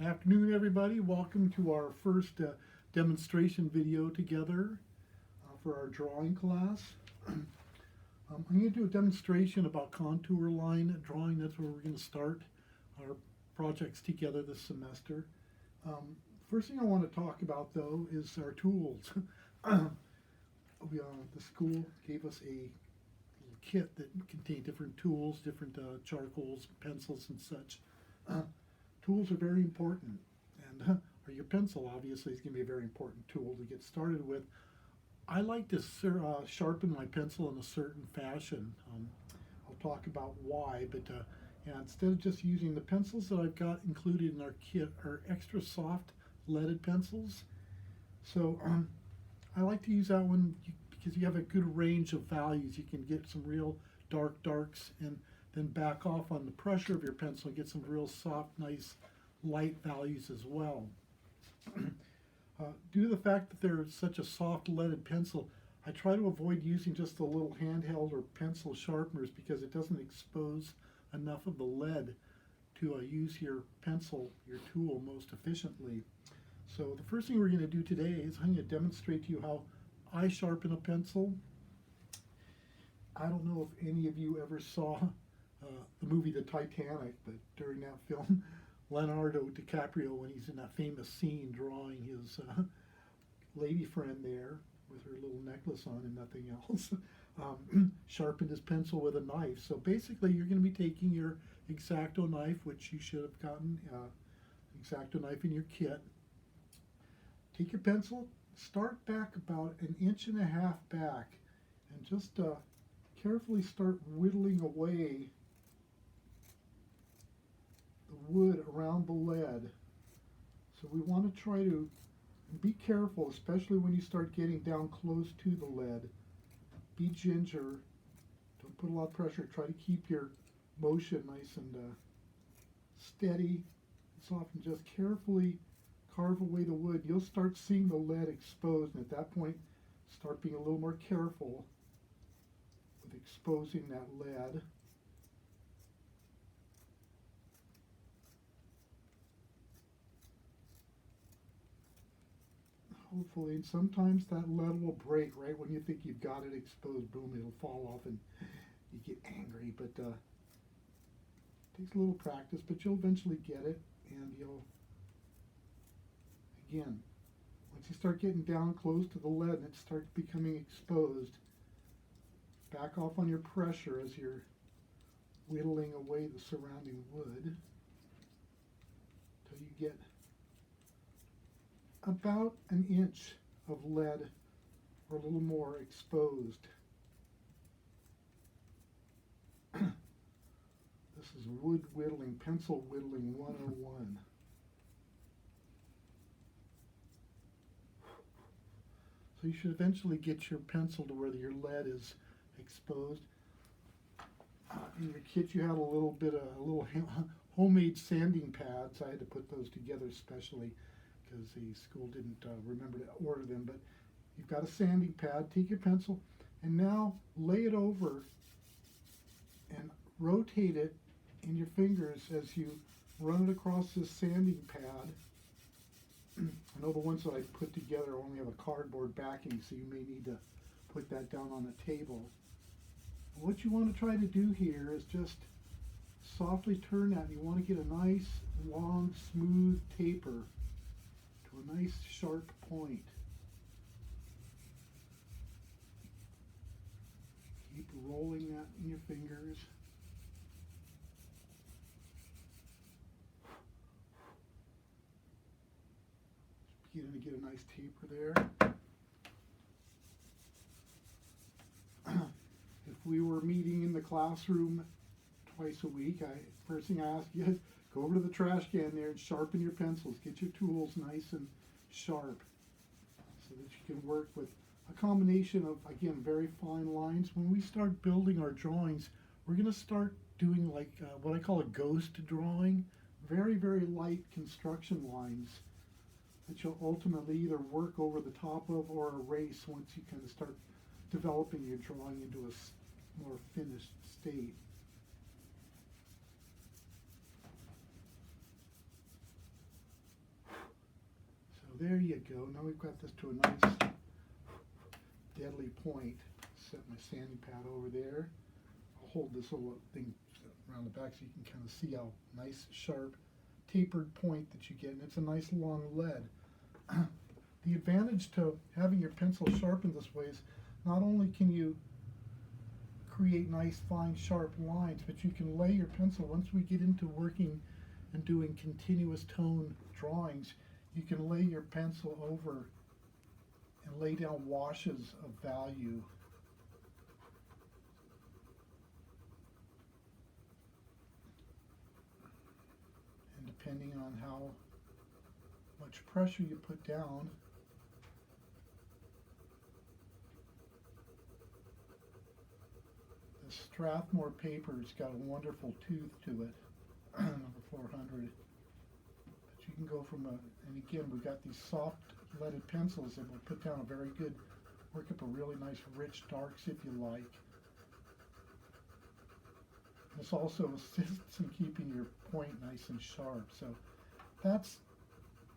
Afternoon, everybody. Welcome to our first demonstration video together for our drawing class. I'm going to do a demonstration about contour line drawing. That's where we're going to start our projects together this semester. First thing I want to talk about, though, is our tools. The school gave us a little kit that contained different tools, different charcoals, pencils, and such. Tools are very important, and or your pencil obviously is going to be a very important tool to get started with. I like to sharpen my pencil in a certain fashion. I'll talk about why, but yeah, instead of just using the pencils that I've got included in our kit are extra soft leaded pencils. So I like to use that one because you have a good range of values. You can get some real dark darks and then back off on the pressure of your pencil and get some real soft, nice, light values as well. Due to the fact that they're such a soft leaded pencil, I try to avoid using just the little handheld or pencil sharpeners because it doesn't expose enough of the lead to use your pencil, your tool, most efficiently. So the first thing we're going to do today is I'm going to demonstrate to you how I sharpen a pencil. I don't know if any of you ever saw the movie The Titanic, but during that film, Leonardo DiCaprio, when he's in that famous scene drawing his lady friend there with her little necklace on and nothing else, sharpened his pencil with a knife. So basically, you're going to be taking your X-Acto knife, which you should have gotten X-Acto knife in your kit. Take your pencil, start back about 1.5 inches back, and just carefully start whittling away the wood around the lead. So we want to try to be careful, especially when you start getting down close to the lead. Be ginger, don't put a lot of pressure, try to keep your motion nice and steady, soft, and just carefully carve away the wood. You'll start seeing the lead exposed, and at that point start being a little more careful with exposing that lead. Hopefully, and sometimes that lead will break right when you think you've got it exposed. Boom, it'll fall off and you get angry, but it takes a little practice, but you'll eventually get it, and you'll, again, once you start getting down close to the lead and it starts becoming exposed, back off on your pressure as you're whittling away the surrounding wood until you get about 1 inch of lead or a little more exposed. This is wood whittling, pencil whittling 101. So you should eventually get your pencil to where your lead is exposed. In your kit you had a little homemade sanding pads. I had to put those together specially because the school didn't remember to order them. But you've got a sanding pad. Take your pencil and now lay it over and rotate it in your fingers as you run it across this sanding pad. I know the ones that I put together only have a cardboard backing, so you may need to put that down on the table. What you want to try to do here is just softly turn that. You want to get a nice, long, smooth taper to a nice, sharp point. Keep rolling that in your fingers. Beginning to get a nice taper there. If we were meeting in the classroom twice a week, first thing I ask you is go over to the trash can there and sharpen your pencils. Get your tools nice and sharp so that you can work with a combination of, again, very fine lines. When we start building our drawings, we're going to start doing like what I call a ghost drawing, very, very light construction lines that you'll ultimately either work over the top of or erase once you kind of start developing your drawing into a more finished state. there you go. Now we've got this to a nice deadly point. Set my sanding pad over there. I'll hold this little thing around the back so you can kind of see how nice, sharp, tapered point that you get, and it's a nice long lead. The advantage to having your pencil sharpened this way is not only can you create nice, fine, sharp lines, but you can lay your pencil, once we get into working and doing continuous tone drawings, you can lay your pencil over and lay down washes of value. And depending on how much pressure you put down, the Strathmore paper's got a wonderful tooth to it, number 400. But you can go from and again, we've got these soft leaded pencils that will put down a very good, work up a really nice rich darks if you like. This also assists in keeping your point nice and sharp. So that's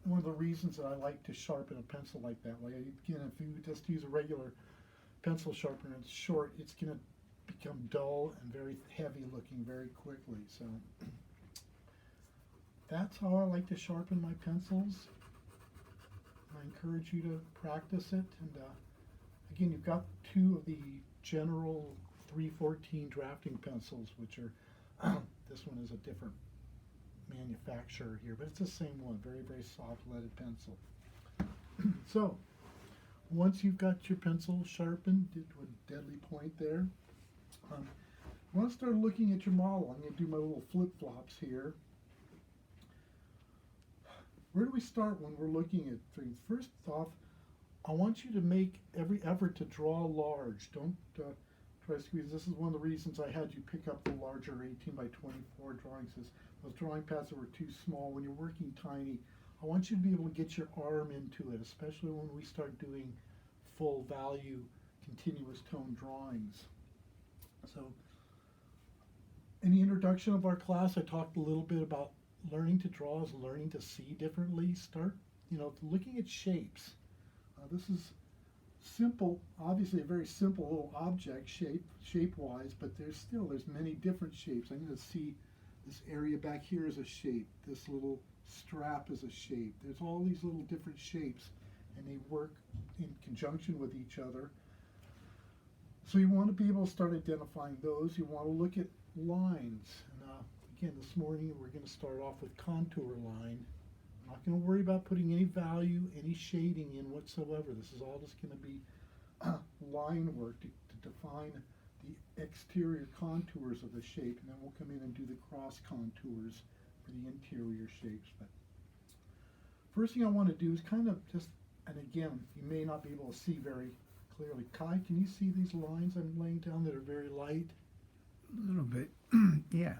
one of the reasons that I like to sharpen a pencil like that. Like again, if you just use a regular pencil sharpener and it's short, it's going to become dull and very heavy looking very quickly. So that's how I like to sharpen my pencils. I encourage you to practice it. And again, you've got two of the general 314 drafting pencils, which are this one is a different manufacturer here, but it's the same one. Very, very soft leaded pencil. So once you've got your pencil sharpened to a deadly point there, I want to start looking at your model. I'm going to do my little flip-flops here. Where do we start when we're looking at things? First off, I want you to make every effort to draw large. Don't try to squeeze. This is one of the reasons I had you pick up the larger 18 by 24 drawings. Is those drawing pads that were too small. When you're working tiny, I want you to be able to get your arm into it, especially when we start doing full value continuous tone drawings. So in the introduction of our class, I talked a little bit about learning to draw is learning to see differently. Start, looking at shapes. This is simple, obviously a very simple little object shape-wise, but there's many different shapes. I'm going to see this area back here is a shape. This little strap is a shape. There's all these little different shapes, and they work in conjunction with each other. So you want to be able to start identifying those. You want to look at lines. And again, this morning we're going to start off with contour line. I'm not going to worry about putting any value, any shading in whatsoever. This is all just going to be line work to define the exterior contours of the shape, and then we'll come in and do the cross contours for the interior shapes. But first thing I want to do is kind of just, and again, you may not be able to see very clearly. Kai, can you see these lines I'm laying down that are very light? A little bit, yeah.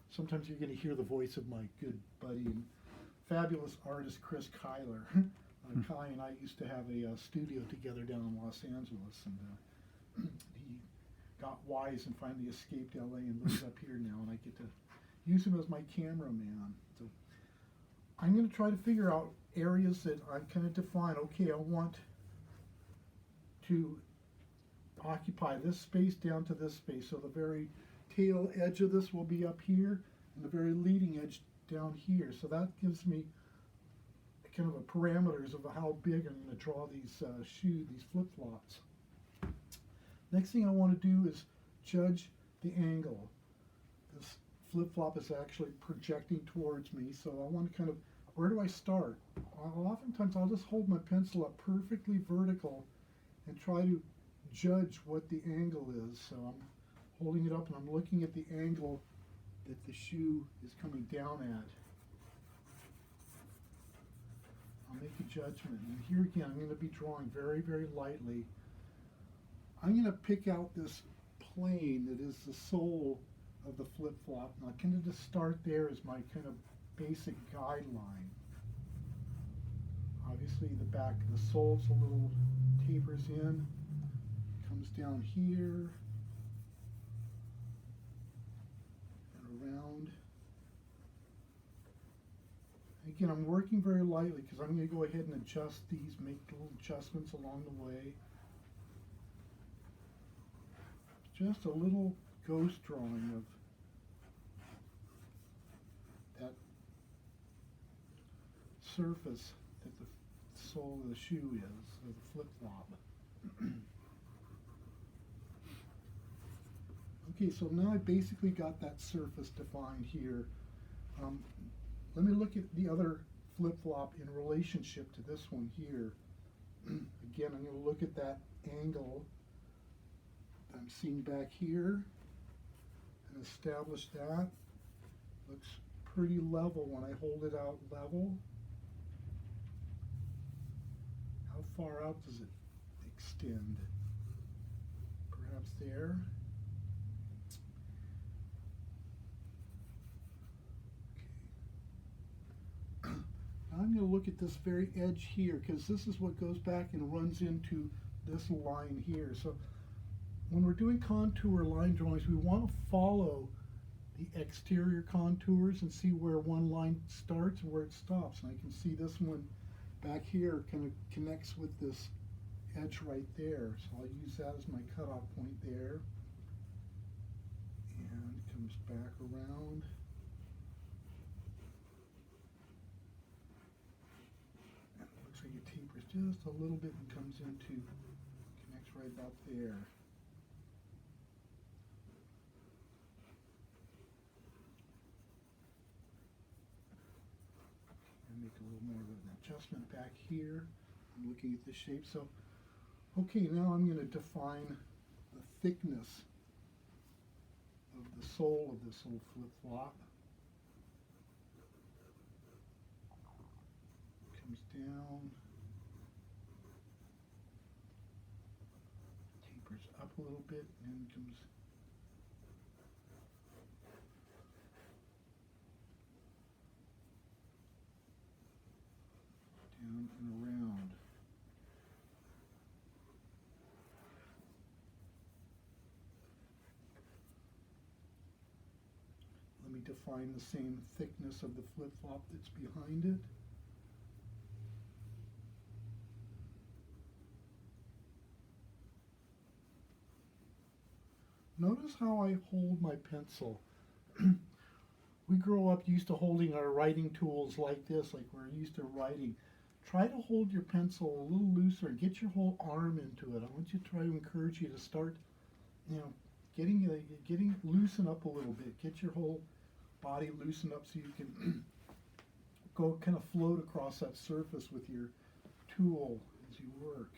Sometimes you're going to hear the voice of my good buddy and fabulous artist Chris Kyler. Kai and I used to have a studio together down in Los Angeles, and he got wise and finally escaped LA and lives up here now, and I get to use him as my cameraman. So I'm going to try to figure out areas that I kind of define. Okay, I want to occupy this space down to this space. So the very tail edge of this will be up here, and the very leading edge down here. So that gives me kind of a parameters of how big I'm going to draw these these flip-flops. Next thing I want to do is judge the angle. This flip-flop is actually projecting towards me, so I want to kind of, where do I start? Oftentimes I'll just hold my pencil up perfectly vertical and try to judge what the angle is. So I'm holding it up and I'm looking at the angle that the shoe is coming down at. I'll make a judgment. And here again, I'm going to be drawing very, very lightly. I'm going to pick out this plane that is the sole of the flip-flop. And I'll kind of just start there as my kind of basic guideline. Obviously the back of the sole's a little tapers in, comes down here, and around. again, I'm working very lightly because I'm going to go ahead and adjust these, make little adjustments along the way. Just a little ghost drawing of that surface that the sole of the shoe is, or the flip-flop. Okay, so now I basically got that surface defined here. Let me look at the other flip-flop in relationship to this one here. Again, I'm going to look at that angle I'm seeing back here and establish that. Looks pretty level when I hold it out level. How far out does it extend? Perhaps there. Okay. Now I'm going to look at this very edge here because this is what goes back and runs into this line here. So when we're doing contour line drawings, we want to follow the exterior contours and see where one line starts and where it stops. And I can see this one back here kind of connects with this edge right there. So I'll use that as my cutoff point there. And it comes back around. And it looks like it tapers just a little bit and comes into, connects right about there. Make a little more of an adjustment back here. I'm looking at the shape. So, okay, now I'm going to define the thickness of the sole of this little flip-flop. Comes down, tapers up a little bit, and then comes down and around. Let me define the same thickness of the flip-flop that's behind it. Notice how I hold my pencil. We grow up used to holding our writing tools like this, like we're used to writing. Try to hold your pencil a little looser. Get your whole arm into it. I want you to try to encourage you to start, getting loosen up a little bit. Get your whole body loosened up so you can go kind of float across that surface with your tool as you work.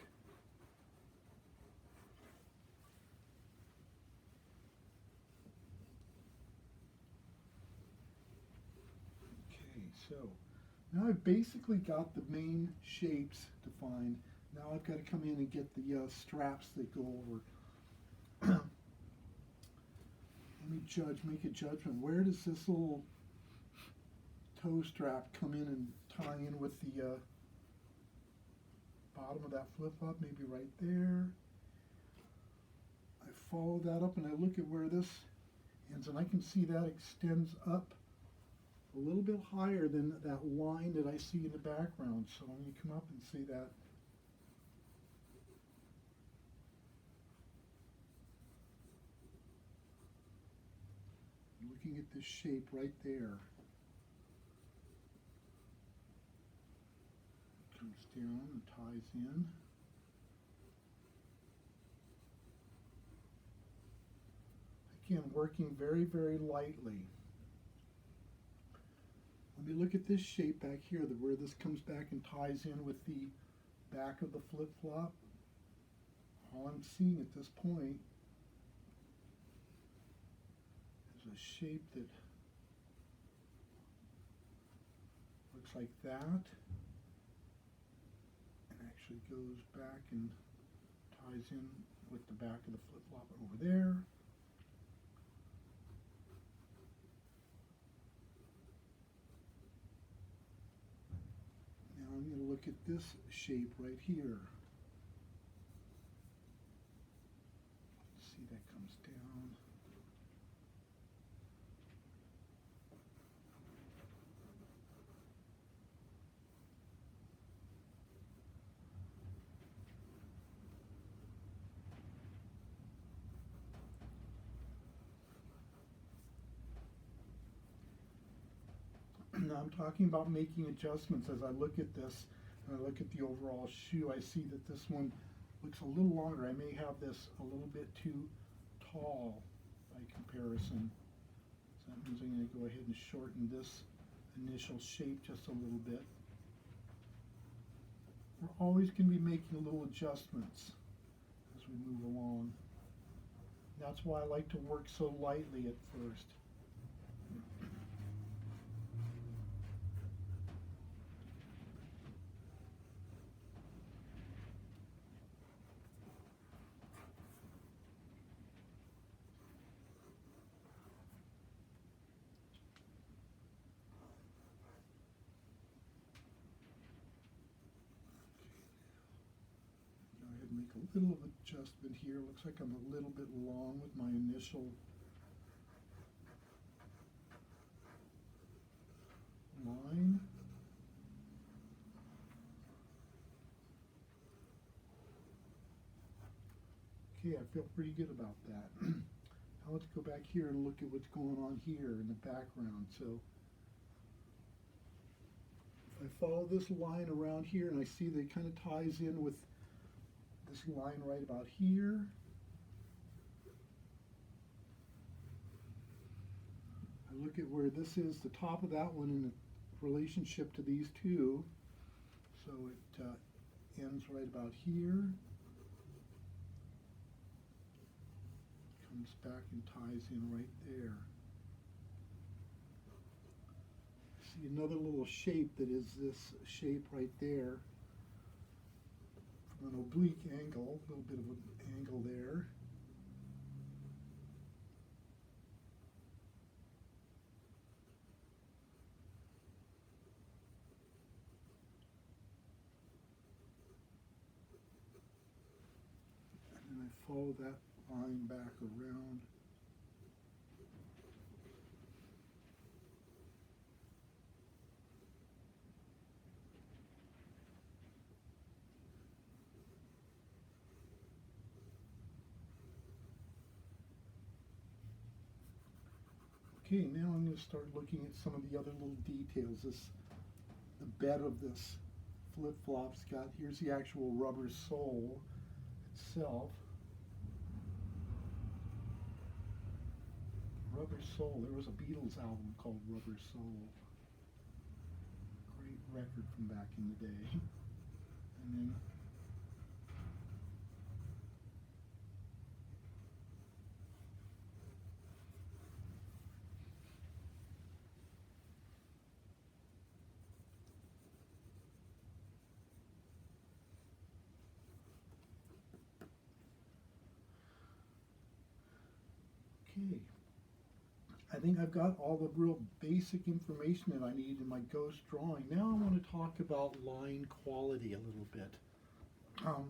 Okay, so now I've basically got the main shapes defined. Now I've got to come in and get the straps that go over. Let me make a judgment. Where does this little toe strap come in and tie in with the bottom of that flip-flop? Maybe right there. I follow that up and I look at where this ends, and I can see that extends up a little bit higher than that line that I see in the background. So when you come up and see that, looking at this shape right there, comes down and ties in. Again, working very, very lightly. Let me look at this shape back here, where this comes back and ties in with the back of the flip-flop. All I'm seeing at this point is a shape that looks like that, and actually goes back and ties in with the back of the flip-flop over there. I'm going to look at this shape right here. See, that comes down. I'm talking about making adjustments. As I look at this and I look at the overall shoe, I see that this one looks a little longer. I may have this a little bit too tall by comparison. So that means I'm going to go ahead and shorten this initial shape just a little bit. We're always going to be making little adjustments as we move along. That's why I like to work so lightly at first. Go ahead and make a little adjustment here. Looks like I'm a little bit long with my initial line. Okay, I feel pretty good about that. Now let's go back here and look at what's going on here in the background. So if I follow this line around here and I see that it kind of ties in with this line right about here. I look at where this is, the top of that one in the relationship to these two. So it ends right about here. Comes back and ties in right there. See another little shape that is this shape right there. From an oblique angle, a little bit of an angle there. And then I follow that line back around. Okay, now I'm going to start looking at some of the other little details. The bed of this flip-flop's got, here's the actual rubber sole itself. Rubber Soul, there was a Beatles album called Rubber Soul. Great record from back in the day. And then okay. I think I've got all the real basic information that I need in my ghost drawing. Now I want to talk about line quality a little bit. Now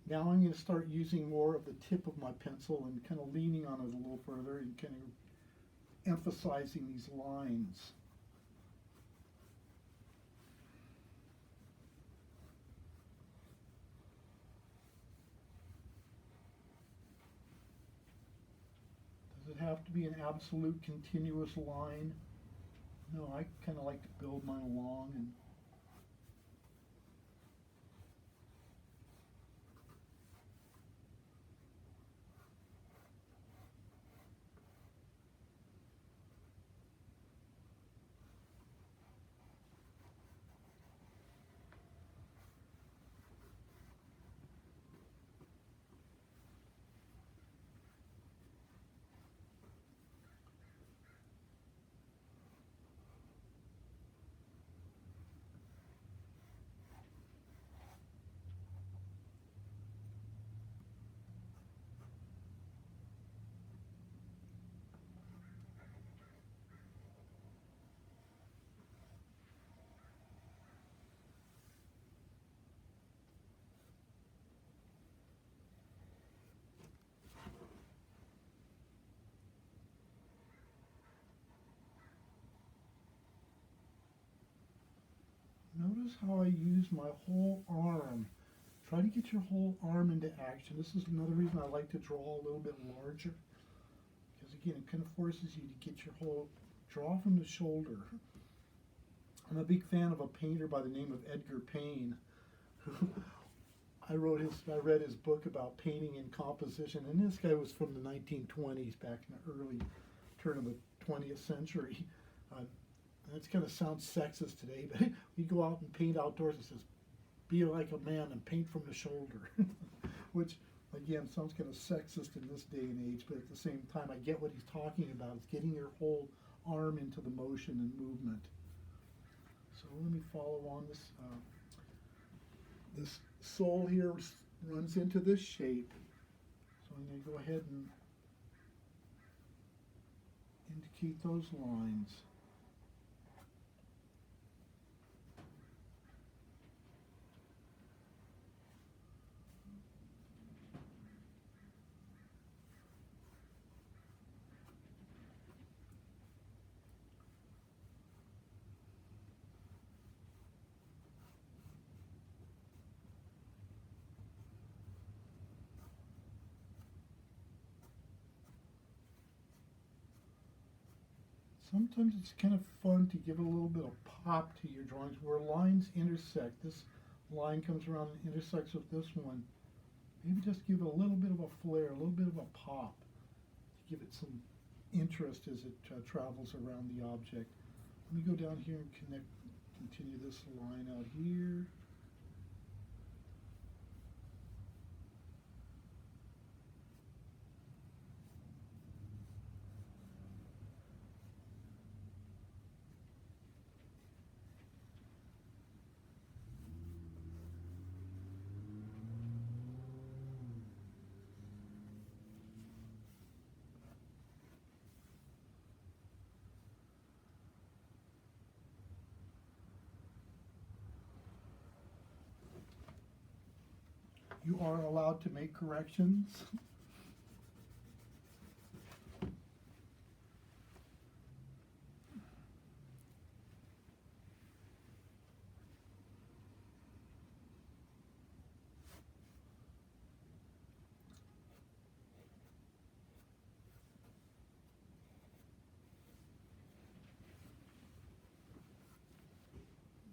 I'm going to start using more of the tip of my pencil and kind of leaning on it a little further and kind of emphasizing these lines. Does it have to be an absolute continuous line? No, I kind of like to build mine along and notice how I use my whole arm. Try to get your whole arm into action. This is another reason I like to draw a little bit larger. Because again, it kind of forces you to get your whole Draw from the shoulder. I'm a big fan of a painter by the name of Edgar Payne. I read his book about painting and composition, and this guy was from the 1920s, back in the early turn of the 20th century. That's going to sound sexist today, but we go out and paint outdoors. It says, "Be like a man and paint from the shoulder," which again sounds kind of sexist in this day and age, but at the same time, I get what he's talking about. It's getting your whole arm into the motion and movement. So let me follow on this. This sole here runs into this shape. So I'm going to go ahead and indicate those lines. Sometimes it's kind of fun to give a little bit of pop to your drawings where lines intersect. This line comes around and intersects with this one. Maybe just give it a little bit of a flare, a little bit of a pop to give it some interest as it travels around the object. Let me go down here and continue this line out here. You are allowed to make corrections.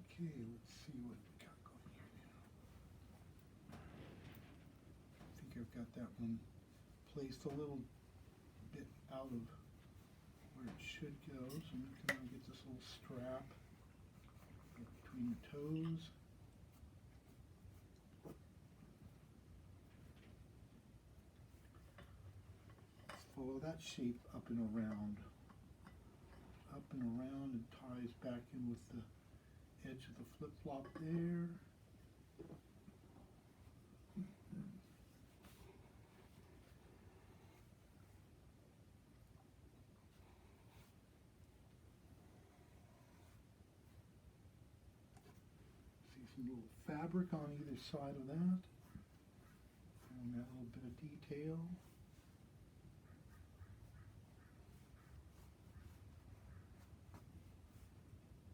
Okay, let's see what we got going here now. I think I've got that one placed a little bit out of where it should go. So I'm going to get this little strap between the toes. Let's follow that shape up and around. Up and around, and ties back in with the edge of the flip-flop there. See some little fabric on either side of that. And that little bit of detail.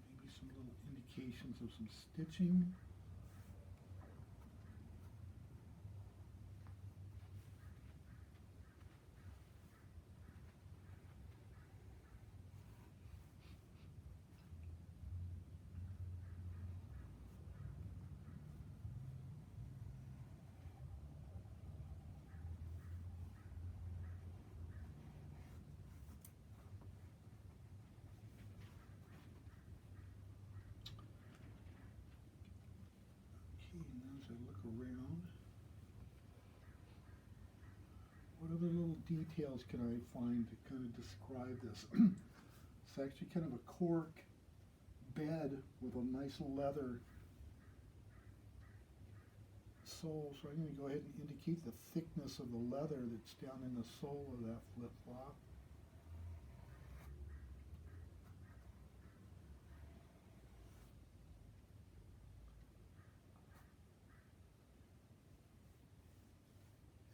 Maybe some little indications of some stitching. And as I look around, what other little details can I find to kind of describe this? It's actually kind of a cork bed with a nice leather sole. So I'm going to go ahead and indicate the thickness of the leather that's down in the sole of that flip-flop.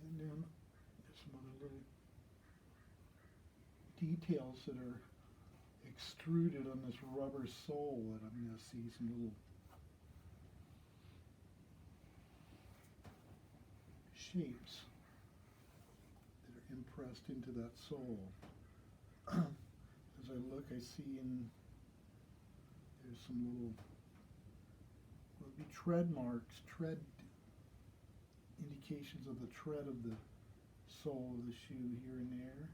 And then there's some other little details that are extruded on this rubber sole that I'm going to see some little shapes that are impressed into that sole. As I look, I see in, there's some little, would be tread marks, tread indications of the tread of the sole of the shoe here and there.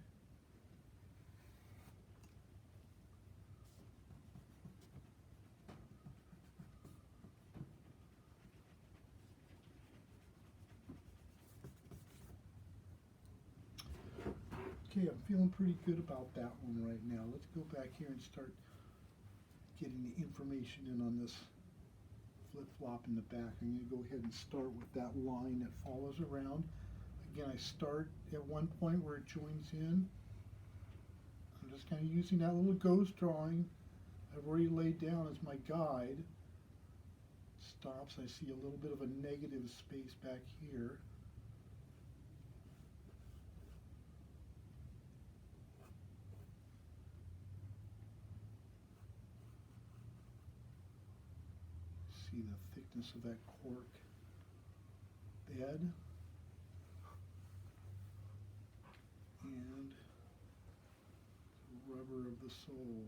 Okay, I'm feeling pretty good about that one right now. Let's go back here and start getting the information in on this flip-flop in the back. I'm going to go ahead and start with that line that follows around. Again, I start at one point where it joins in. I'm just kind of using that little ghost drawing I've already laid down as my guide. Stops, I see a little bit of a negative space back here. See the thickness of that cork bed and the rubber of the sole.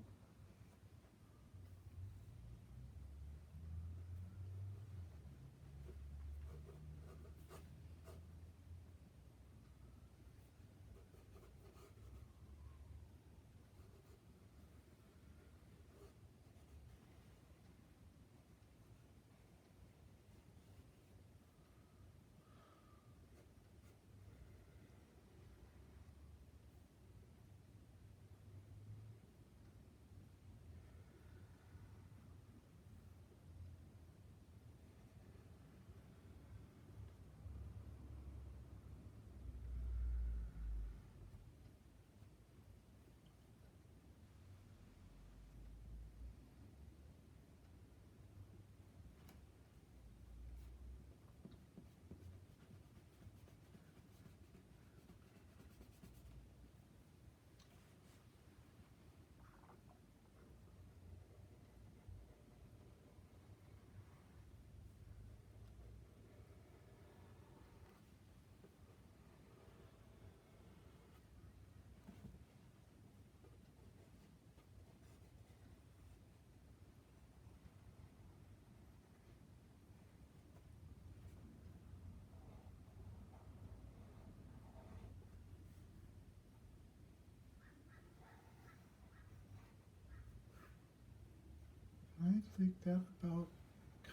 I think that about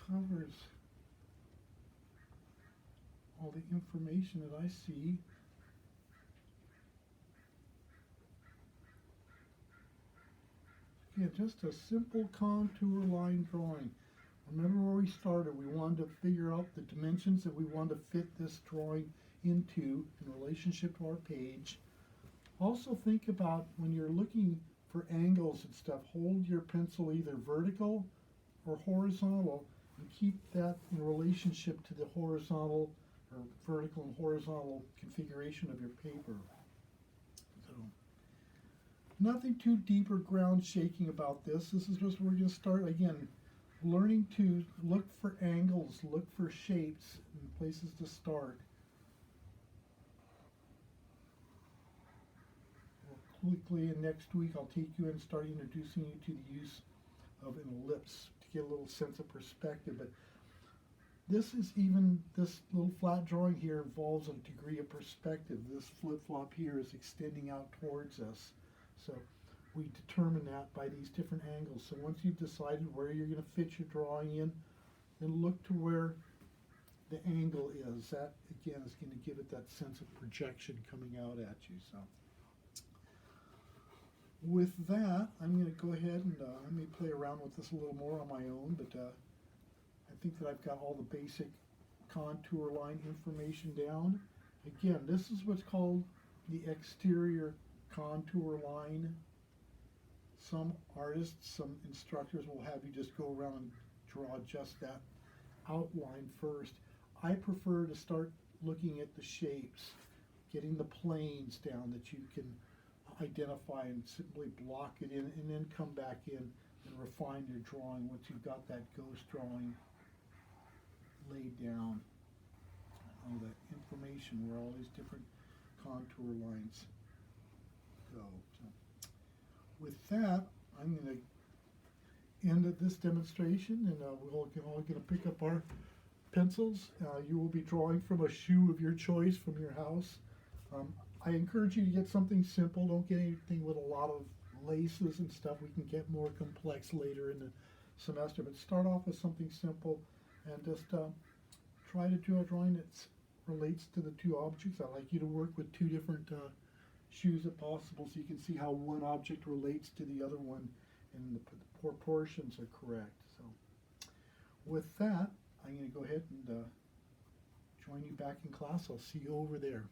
covers all the information that I see. Yeah, just a simple contour line drawing. Remember where we started. We wanted to figure out the dimensions that we wanted to fit this drawing into in relationship to our page. Also think about when you're looking for angles and stuff, hold your pencil either vertical or horizontal and keep that in relationship to the horizontal or vertical and horizontal configuration of your paper. So, nothing too deep or ground shaking about this. This is just, we're going to start again, learning to look for angles, look for shapes and places to start. Quickly, and next week I'll take you and start introducing you to the use of an ellipse to get a little sense of perspective. But this little flat drawing here involves a degree of perspective. This flip-flop here is extending out towards us. So we determine that by these different angles. So once you've decided where you're going to fit your drawing in, then look to where the angle is. That, again, is going to give it that sense of projection coming out at you. So with that, I'm going to go ahead and I may play around with this a little more on my own, but I think that I've got all the basic contour line information down. Again, this is what's called the exterior contour line. Some artists, some instructors will have you just go around and draw just that outline first. I prefer to start looking at the shapes, getting the planes down that you can identify and simply block it in, and then come back in and refine your drawing once you've got that ghost drawing laid down. All that information where all these different contour lines go. So with that, I'm gonna end this demonstration, and we're all gonna pick up our pencils. You will be drawing from a shoe of your choice from your house. I encourage you to get something simple. Don't get anything with a lot of laces and stuff. We can get more complex later in the semester, but start off with something simple and just try to do a drawing that relates to the two objects. I like you to work with two different shoes if possible, so you can see how one object relates to the other one and the proportions are correct. So with that, I'm going to go ahead and join you back in class. I'll see you over there.